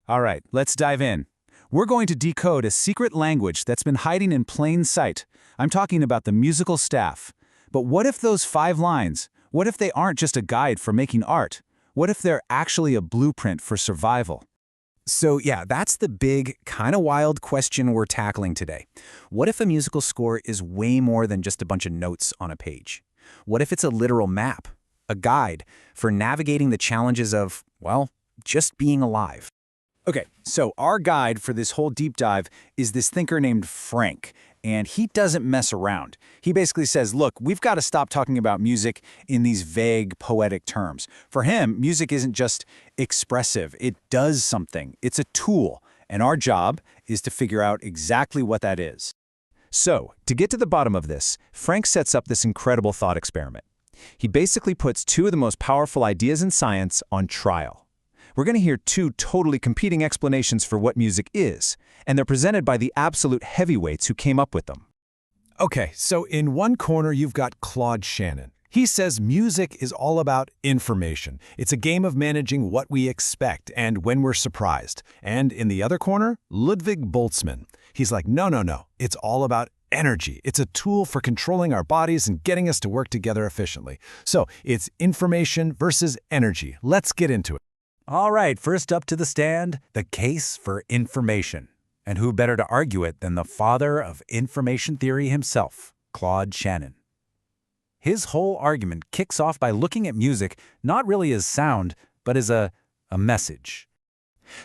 All right, let's dive in. We're going to decode a secret language that's been hiding in plain sight. I'm talking about the musical staff. But what if those 5 lines, what if they aren't just a guide for making art? What if they're actually a blueprint for survival? So yeah, that's the big, kind of wild question we're tackling today. What if a musical score is way more than just a bunch of notes on a page? What if it's a literal map, a guide for navigating the challenges of, well, just being alive? Okay, so our guide for this whole deep dive is this thinker named Frank, and he doesn't mess around. He basically says, look, we've got to stop talking about music in these vague, poetic terms. For him, music isn't just expressive. It does something. It's a tool, and our job is to figure out exactly what that is. So, to get to the bottom of this, Frank sets up this incredible thought experiment. He basically puts 2 of the most powerful ideas in science on trial. We're going to hear 2 totally competing explanations for what music is, and they're presented by the absolute heavyweights who came up with them. Okay, so in one corner you've got Claude Shannon. He says music is all about information. It's a game of managing what we expect and when we're surprised. And in the other corner, Ludwig Boltzmann. He's like, no, it's all about energy. It's a tool for controlling our bodies and getting us to work together efficiently. So it's information versus energy. Let's get into it. All right, first up to the stand, the case for information. And who better to argue it than the father of information theory himself, Claude Shannon. His whole argument kicks off by looking at music not really as sound, but as a message.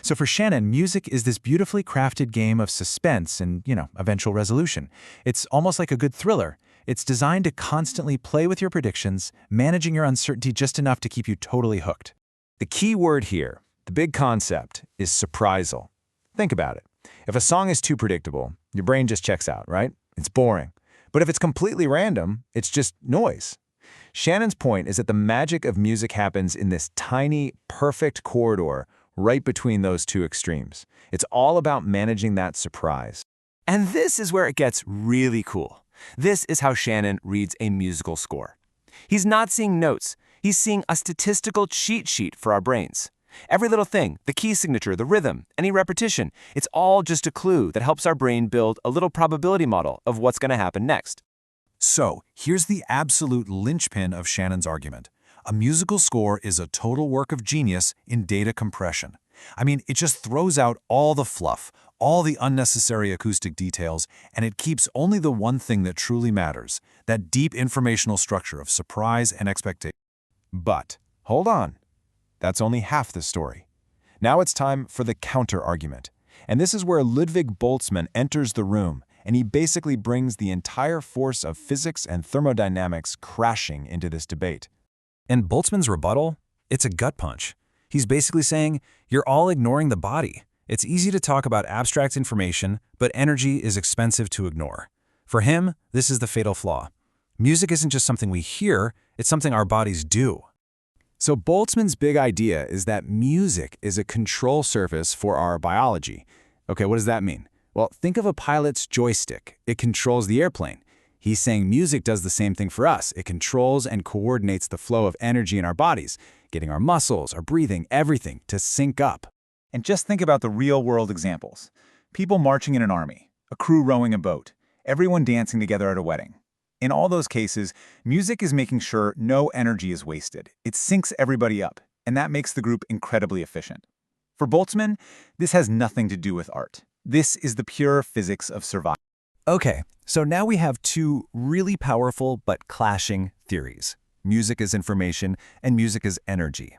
So for Shannon, music is this beautifully crafted game of suspense and, eventual resolution. It's almost like a good thriller. It's designed to constantly play with your predictions, managing your uncertainty just enough to keep you totally hooked. The key word here, the big concept, is surprisal. Think about it. If a song is too predictable, your brain just checks out, right? It's boring. But if it's completely random, it's just noise. Shannon's point is that the magic of music happens in this tiny, perfect corridor right between those 2 extremes. It's all about managing that surprise. And this is where it gets really cool. This is how Shannon reads a musical score. He's not seeing notes. He's seeing a statistical cheat sheet for our brains. Every little thing, the key signature, the rhythm, any repetition, it's all just a clue that helps our brain build a little probability model of what's going to happen next. So, here's the absolute linchpin of Shannon's argument. A musical score is a total work of genius in data compression. I mean, it just throws out all the fluff, all the unnecessary acoustic details, and it keeps only the one thing that truly matters, that deep informational structure of surprise and expectation. But, hold on. That's only half the story. Now it's time for the counter-argument. And this is where Ludwig Boltzmann enters the room, and he basically brings the entire force of physics and thermodynamics crashing into this debate. And Boltzmann's rebuttal? It's a gut punch. He's basically saying, you're all ignoring the body. It's easy to talk about abstract information, but energy is expensive to ignore. For him, this is the fatal flaw. Music isn't just something we hear, it's something our bodies do. So Boltzmann's big idea is that music is a control surface for our biology. Okay, what does that mean? Well, think of a pilot's joystick. It controls the airplane. He's saying music does the same thing for us. It controls and coordinates the flow of energy in our bodies, getting our muscles, our breathing, everything to sync up. And just think about the real-world examples. People marching in an army, a crew rowing a boat, everyone dancing together at a wedding. In all those cases, music is making sure no energy is wasted. It syncs everybody up, and that makes the group incredibly efficient. For Boltzmann, this has nothing to do with art. This is the pure physics of survival. Okay, so now we have 2 really powerful but clashing theories. Music is information and music is energy.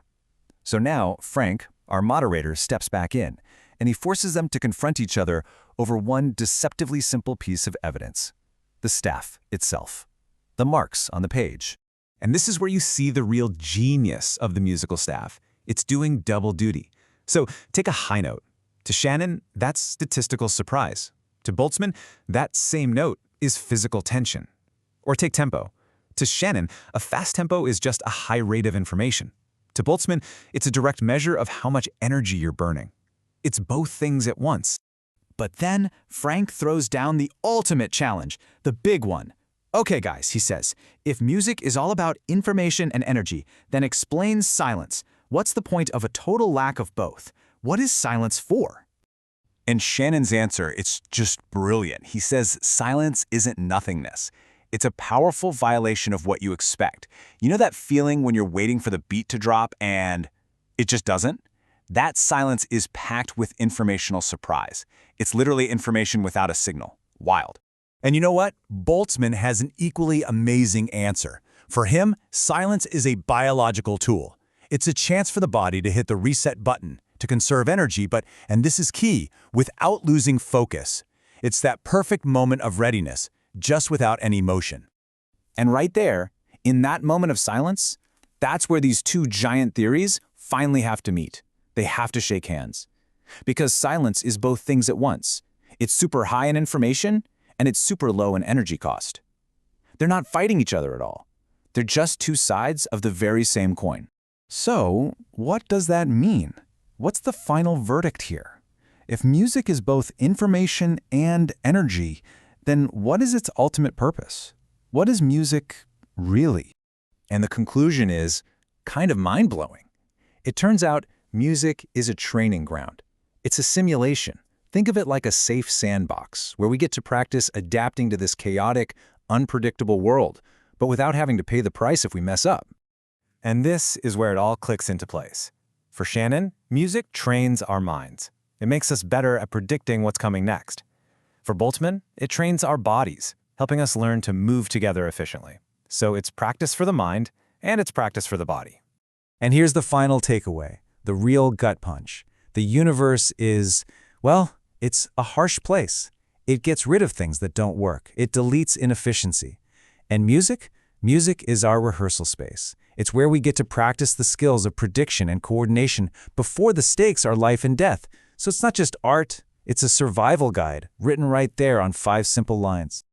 So now Frank, our moderator, steps back in, and he forces them to confront each other over one deceptively simple piece of evidence. The staff itself. The marks on the page. And this is where you see the real genius of the musical staff. It's doing double duty. So take a high note. To Shannon, that's statistical surprise. To Boltzmann, that same note is physical tension. Or take tempo. To Shannon, a fast tempo is just a high rate of information. To Boltzmann, it's a direct measure of how much energy you're burning. It's both things at once. But then Frank throws down the ultimate challenge, the big one. Okay, guys, he says, if music is all about information and energy, then explain silence. What's the point of a total lack of both? what is silence for? And Shannon's answer, it's just brilliant. He says silence isn't nothingness. It's a powerful violation of what you expect. You know that feeling when you're waiting for the beat to drop and it just doesn't? That silence is packed with informational surprise. It's literally information without a signal. Wild. And you know what? Boltzmann has an equally amazing answer. For him, silence is a biological tool. It's a chance for the body to hit the reset button, to conserve energy, but, and this is key, without losing focus. It's that perfect moment of readiness, just without any motion. And right there, in that moment of silence, that's where these two giant theories finally have to meet. They have to shake hands. Because silence is both things at once. It's super high in information, and it's super low in energy cost. They're not fighting each other at all. They're just two sides of the very same coin. So, what does that mean? What's the final verdict here? If music is both information and energy, then what is its ultimate purpose? What is music really? And the conclusion is kind of mind-blowing. It turns out music is a training ground. It's a simulation. Think of it like a safe sandbox where we get to practice adapting to this chaotic, unpredictable world, but without having to pay the price if we mess up. And this is where it all clicks into place. For Shannon, music trains our minds. It makes us better at predicting what's coming next. For Boltzmann, it trains our bodies, helping us learn to move together efficiently. So it's practice for the mind, and it's practice for the body. And here's the final takeaway, the real gut punch. The universe is, well, it's a harsh place. It gets rid of things that don't work. It deletes inefficiency. And music? Music is our rehearsal space. It's where we get to practice the skills of prediction and coordination before the stakes are life and death. So it's not just art, it's a survival guide written right there on 5 simple lines.